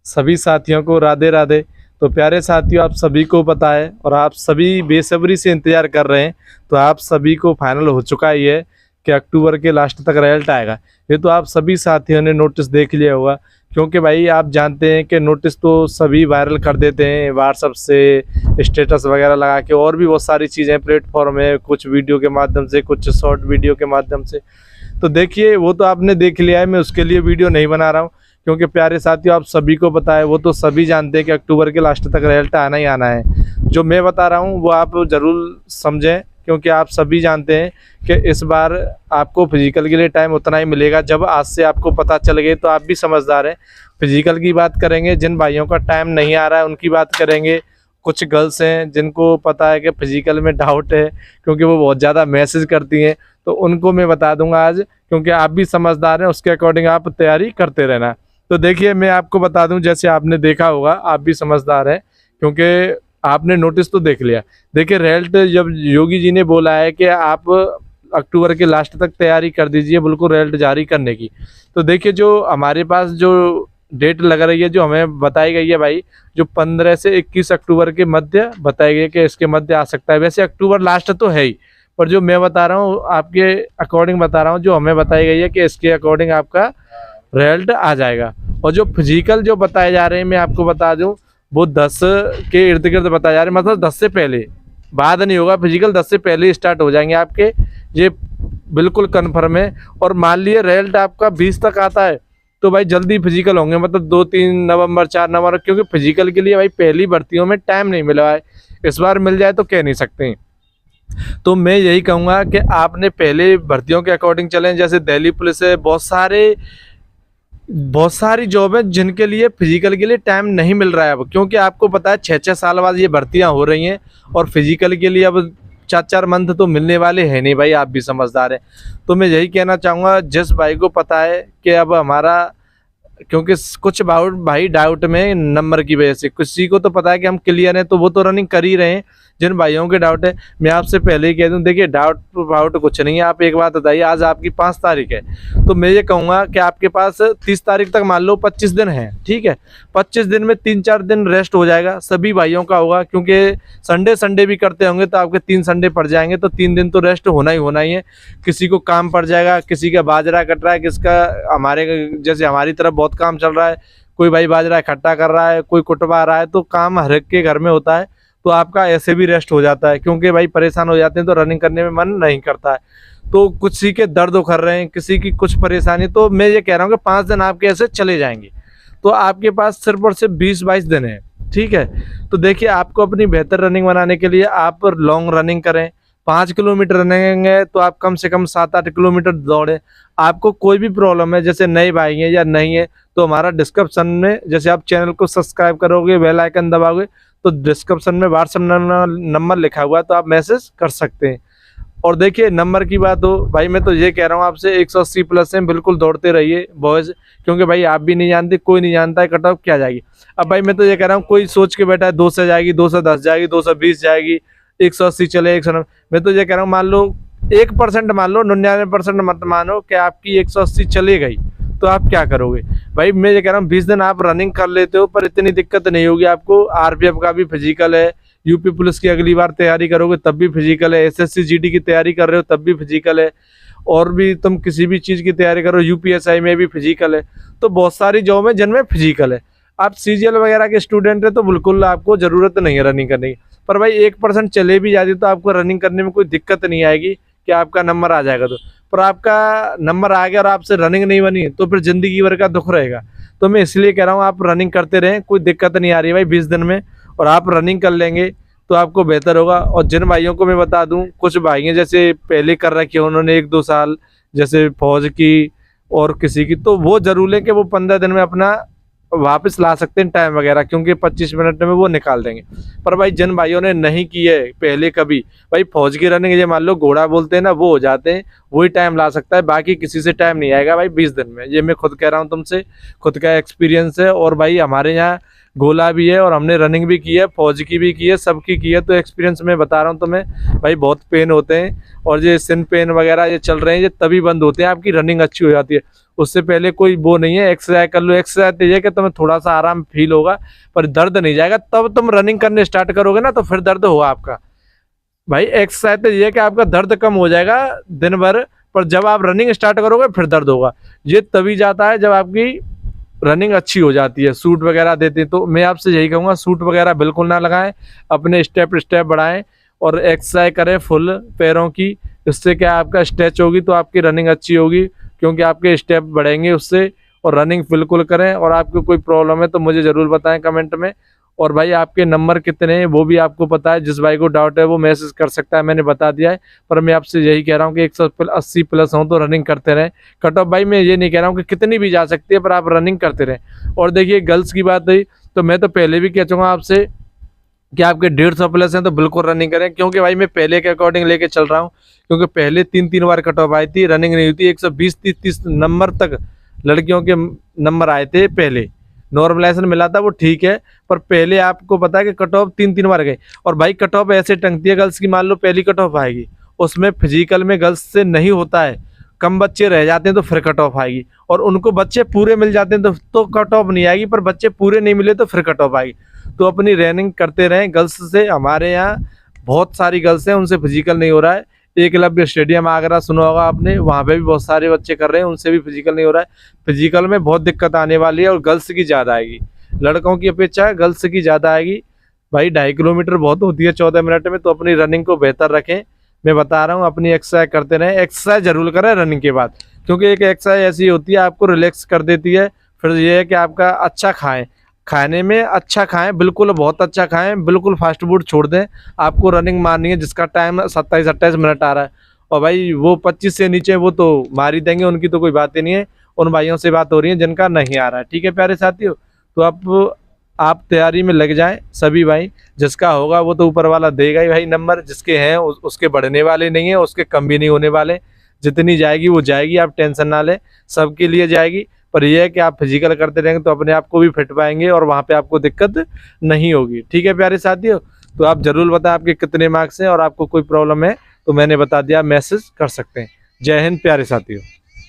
सभी साथियों को राधे राधे। तो प्यारे साथियों, आप सभी को पता है और आप सभी बेसब्री से इंतज़ार कर रहे हैं। तो आप सभी को फाइनल हो चुका ही है कि अक्टूबर के लास्ट तक रिजल्ट आएगा। ये तो आप सभी साथियों ने नोटिस देख लिया होगा, क्योंकि भाई आप जानते हैं कि नोटिस तो सभी वायरल कर देते हैं व्हाट्सएप से, स्टेटस वगैरह लगा के, और भी बहुत सारी चीज़ें प्लेटफॉर्म है, कुछ वीडियो के माध्यम से, कुछ शॉर्ट वीडियो के माध्यम से। तो देखिए, वो तो आपने देख लिया है, मैं उसके लिए वीडियो नहीं बना रहा हूँ, क्योंकि प्यारे साथियों आप सभी को पता है, वो तो सभी जानते हैं कि अक्टूबर के लास्ट तक रिजल्ट आना ही आना है। जो मैं बता रहा हूँ वो आप ज़रूर समझें, क्योंकि आप सभी जानते हैं कि इस बार आपको फिजिकल के लिए टाइम उतना ही मिलेगा। जब आज से आपको पता चल गए तो आप भी समझदार हैं। फिजिकल की बात करेंगे, जिन भाइयों का टाइम नहीं आ रहा है उनकी बात करेंगे। कुछ गर्ल्स हैं जिनको पता है कि फिजिकल में डाउट है, क्योंकि वो बहुत ज़्यादा मैसेज करती हैं, तो उनको मैं बता दूंगा आज, क्योंकि आप भी समझदार हैं, उसके अकॉर्डिंग आप तैयारी करते रहना। तो देखिए, मैं आपको बता दूं, जैसे आपने देखा होगा, आप भी समझदार हैं क्योंकि आपने नोटिस तो देख लिया। देखिए, रिजल्ट जब योगी जी ने बोला है कि आप अक्टूबर के लास्ट तक तैयारी कर दीजिए बिल्कुल रिजल्ट जारी करने की, तो देखिए जो हमारे पास जो डेट लग रही है, जो हमें बताई गई है भाई, जो 15 से 21 अक्टूबर के मध्य बताई गई है कि इसके मध्य आ सकता है। वैसे अक्टूबर लास्ट तो है ही, पर जो मैं बता रहा हूँ आपके अकॉर्डिंग बता रहा हूँ, जो हमें बताई गई है कि इसके अकॉर्डिंग आपका रिजल्ट आ जाएगा। और जो फिजिकल जो बताए जा रहे हैं, मैं आपको बता दूं, वो 10 के इर्द गिर्द बताए जा रहे हैं, मतलब 10 से पहले, बाद नहीं होगा फिजिकल, 10 से पहले स्टार्ट हो जाएंगे आपके, ये बिल्कुल कन्फर्म है। और मान लिए रिजल्ट आपका 20 तक आता है तो भाई जल्दी फिजिकल होंगे, मतलब 2-3 नवंबर 4 नवंबर, क्योंकि फिजिकल के लिए भाई पहली भर्तियों में टाइम नहीं मिला है। इस बार मिल जाए तो कह नहीं सकते। तो मैं यही कहूँगा कि आपने पहले भर्तियों के अकॉर्डिंग चलें। जैसे दिल्ली पुलिस है, बहुत सारी जॉब है जिनके लिए फिजिकल के लिए टाइम नहीं मिल रहा है अब, क्योंकि आपको पता है 6-6 साल बाद ये भर्तियां हो रही हैं, और फिजिकल के लिए अब 4-4 मंथ तो मिलने वाले हैं नहीं भाई, आप भी समझदार हैं। तो मैं यही कहना चाहूँगा, जिस भाई को पता है कि अब हमारा, क्योंकि कुछ भाई डाउट में नंबर की वजह से, किसी को तो पता है कि हम क्लियर हैं तो वो तो रनिंग कर ही रहे हैं। जिन भाइयों के डाउट है, मैं आपसे पहले ही कह दूं, देखिए डाउट कुछ नहीं है। आप एक बात बताइए, आज आपकी 5 तारीख है, तो मैं ये कहूँगा कि आपके पास 30 तारीख तक मान लो 25 दिन है, ठीक है। 25 दिन में 3-4 दिन रेस्ट हो जाएगा, सभी भाइयों का होगा, क्योंकि संडे भी करते होंगे तो आपके 3 संडे पड़ जाएंगे, तो 3 दिन तो रेस्ट होना ही है। किसी को काम पड़ जाएगा, किसी का बाजरा कट रहा है, किसका, हमारे जैसे हमारी तरफ बहुत काम चल रहा है, कोई भाई बाजरा इकट्ठा कर रहा है, कोई कुटवा रहा है, तो काम हर एक के घर में होता है। तो आपका ऐसे भी रेस्ट हो जाता है, क्योंकि भाई परेशान हो जाते हैं तो रनिंग करने में मन नहीं करता है। तो किसी के दर्द उखड़ रहे हैं, किसी की कुछ परेशानी, तो मैं ये कह रहा हूँ कि 5 दिन आपके ऐसे चले जाएंगे, तो आपके पास सिर्फ और सिर्फ 20-22 दिन है, ठीक है। तो देखिए, आपको अपनी बेहतर रनिंग बनाने के लिए आप लॉन्ग रनिंग करें। 5 किलोमीटर रनिंग है तो आप कम से कम 7-8 किलोमीटर दौड़ें। आपको कोई भी प्रॉब्लम है, जैसे नए भाई हैं या नहीं है, तो हमारा डिस्क्रिप्शन में, जैसे आप चैनल को सब्सक्राइब करोगे, बेल आइकन दबाओगे, तो डिस्क्रिप्शन में व्हाट्सएप नंबर लिखा हुआ है, तो आप मैसेज कर सकते हैं। और देखिए, नंबर की बात हो भाई, मैं तो ये कह रहा हूँ आपसे, 180 प्लस हैं, बिल्कुल दौड़ते रहिए बॉयज़, क्योंकि भाई आप भी नहीं जानते, कोई नहीं जानता है कट ऑफ क्या जाएगी। अब भाई मैं तो ये कह रहा हूँ, कोई सोच के बैठा है 200 जाएगी, 210 जाएगी, 220 जाएगी, 180 चले, 190। मैं तो ये कह रहा हूँ, मान लो 1% मान लो, 99% मत मानो कि आपकी 180 चले गई, तो आप क्या करोगे भाई। मैं ये कह रहा हूँ 20 दिन आप रनिंग कर लेते हो, पर इतनी दिक्कत नहीं होगी आपको। आरपीएफ का भी फिजिकल है, यूपी पुलिस की अगली बार तैयारी करोगे तब भी फिजिकल है, एसएससी जीडी की तैयारी कर रहे हो तब भी फिजिकल है, और भी तुम किसी भी चीज़ की तैयारी करो, यूपीएसआई में भी फिजिकल है। तो बहुत सारी जॉब है जिनमें फिजिकल है। आप सीजीएल वगैरह के स्टूडेंट है तो बिल्कुल आपको ज़रूरत नहीं है रनिंग करने की, पर भाई 1% चले भी जाती तो आपको रनिंग करने में कोई दिक्कत नहीं आएगी कि आपका नंबर आ जाएगा। तो पर आपका नंबर आ गया और आपसे रनिंग नहीं बनी तो फिर ज़िंदगी भर का दुख रहेगा। तो मैं इसलिए कह रहा हूँ, आप रनिंग करते रहें, कोई दिक्कत नहीं आ रही भाई 20 दिन में, और आप रनिंग कर लेंगे तो आपको बेहतर होगा। और जिन भाइयों को मैं बता दूं, कुछ भाई हैं जैसे पहले कर रखी है उन्होंने 1-2 साल, जैसे फौज की और किसी की, तो वो जरूर लें कि वो 15 दिन में अपना वापस ला सकते हैं टाइम वगैरह, क्योंकि 25 मिनट में वो निकाल देंगे। पर भाई जिन भाइयों ने नहीं की है पहले कभी, भाई फौज की रनिंग, ये मान लो घोड़ा बोलते हैं ना, वो हो जाते हैं, वही टाइम ला सकता है, बाकी किसी से टाइम नहीं आएगा भाई 20 दिन में। ये मैं खुद कह रहा हूँ तुमसे, खुद का एक्सपीरियंस है। और भाई हमारे यहाँ गोला भी है और हमने रनिंग भी की है, फौज की भी की है, सबकी की है, तो एक्सपीरियंस में बता रहा हूँ तुम्हें भाई। बहुत पेन होते हैं, और ये सिन पेन वगैरह ये चल रहे हैं, ये तभी बंद होते हैं, आपकी रनिंग अच्छी हो जाती है। उससे पहले कोई वो नहीं है। एक्सरसाइज कर लो, एक्सरसाइज तो ये कि तुम्हें थोड़ा सा आराम फील होगा पर दर्द नहीं जाएगा। तब तुम रनिंग करने स्टार्ट करोगे ना तो फिर दर्द होगा आपका। भाई एक्सरसाइज तो ये है कि आपका दर्द कम हो जाएगा दिन भर, पर जब आप रनिंग स्टार्ट करोगे फिर दर्द होगा। ये तभी जाता है जब आपकी रनिंग अच्छी हो जाती है, सूट वगैरह देते हैं। तो मैं आपसे यही कहूँगा, सूट वगैरह बिल्कुल ना लगाएं, अपने स्टेप बढ़ाएं और एक्सरसाइज करें फुल पैरों की। इससे क्या आपका स्ट्रेच होगी तो आपकी रनिंग अच्छी होगी, क्योंकि आपके स्टेप बढ़ेंगे उससे। और रनिंग बिल्कुल करें। और आपको कोई प्रॉब्लम है तो मुझे ज़रूर बताएं कमेंट में। और भाई आपके नंबर कितने हैं वो भी आपको पता है, जिस भाई को डाउट है वो मैसेज कर सकता है, मैंने बता दिया है। पर मैं आपसे यही कह रहा हूँ कि 180 प्लस हो तो रनिंग करते रहें। कट ऑफ भाई मैं ये नहीं कह रहा हूँ कि कितनी भी जा सकती है, पर आप रनिंग करते रहें। और देखिए गर्ल्स की बात रही तो मैं तो पहले भी कह चुका आपसे कि आपके 150 प्लस हैं तो बिल्कुल रनिंग करें, क्योंकि भाई मैं पहले के अकॉर्डिंग लेके चल रहा हूँ। क्योंकि पहले 3 बार कट ऑफ आई थी, रनिंग नहीं हुई थी। 120 30 नंबर तक लड़कियों के नंबर आए थे पहले, नॉर्मलाइजेशन मिला था वो ठीक है। पर पहले आपको पता है कि कट ऑफ 3 बार गए। और भाई कट ऑफ ऐसे टंगती है गर्ल्स की, मान लो पहली कट ऑफ आएगी, उसमें फिजिकल में गर्ल्स से नहीं होता है, कम बच्चे रह जाते हैं तो फिर कट ऑफ आएगी। और उनको बच्चे पूरे मिल जाते हैं तो कट ऑफ नहीं आएगी, पर बच्चे पूरे नहीं मिले तो फिर कट ऑफ आएगी। तो अपनी रनिंग करते रहें गर्ल्स से। हमारे यहाँ बहुत सारी गर्ल्स हैं, उनसे फिजिकल नहीं हो रहा है। एकलव्य स्टेडियम आगरा सुना होगा आपने, वहाँ पे भी बहुत सारे बच्चे कर रहे हैं, उनसे भी फिजिकल नहीं हो रहा है। फिजिकल में बहुत दिक्कत आने वाली है और गर्ल्स की ज़्यादा आएगी, लड़कों की अपेक्षा गर्ल्स की ज़्यादा आएगी। भाई 2.5 किलोमीटर बहुत होती है 14 मिनट में, तो अपनी रनिंग को बेहतर रखें। मैं बता रहा हूँ अपनी एक्सरसाइज करते रहें। एक्सरसाइज जरूर करें रनिंग के बाद, क्योंकि एक एक्सरसाइज ऐसी होती है आपको रिलैक्स कर देती है। फिर ये है कि आपका अच्छा खाएं, खाने में अच्छा खाएं, बिल्कुल बहुत अच्छा खाएं, बिल्कुल फास्ट फूड छोड़ दें। आपको रनिंग मारनी है जिसका टाइम 27-28 मिनट आ रहा है, और भाई वो 25 से नीचे वो तो मार ही देंगे, उनकी तो कोई बात ही नहीं है। उन भाइयों से बात हो रही है जिनका नहीं आ रहा है। ठीक है प्यारे साथियों, तो आप तैयारी में लग जाएं सभी भाई। जिसका होगा वो तो ऊपर वाला देगा ही भाई नंबर, जिसके हैं उसके बढ़ने वाले नहीं है, उसके कम भी नहीं होने वाले। जितनी जाएगी वो जाएगी, आप टेंशन ना लें, सबके लिए जाएगी। पर यह है कि आप फिजिकल करते रहेंगे तो अपने आप को भी फिट पाएंगे और वहाँ पे आपको दिक्कत नहीं होगी। ठीक है प्यारे साथियों, तो आप जरूर बताएं आपके कितने मार्क्स हैं, और आपको कोई प्रॉब्लम है तो मैंने बता दिया, मैसेज कर सकते हैं। जय हिंद प्यारे साथियों।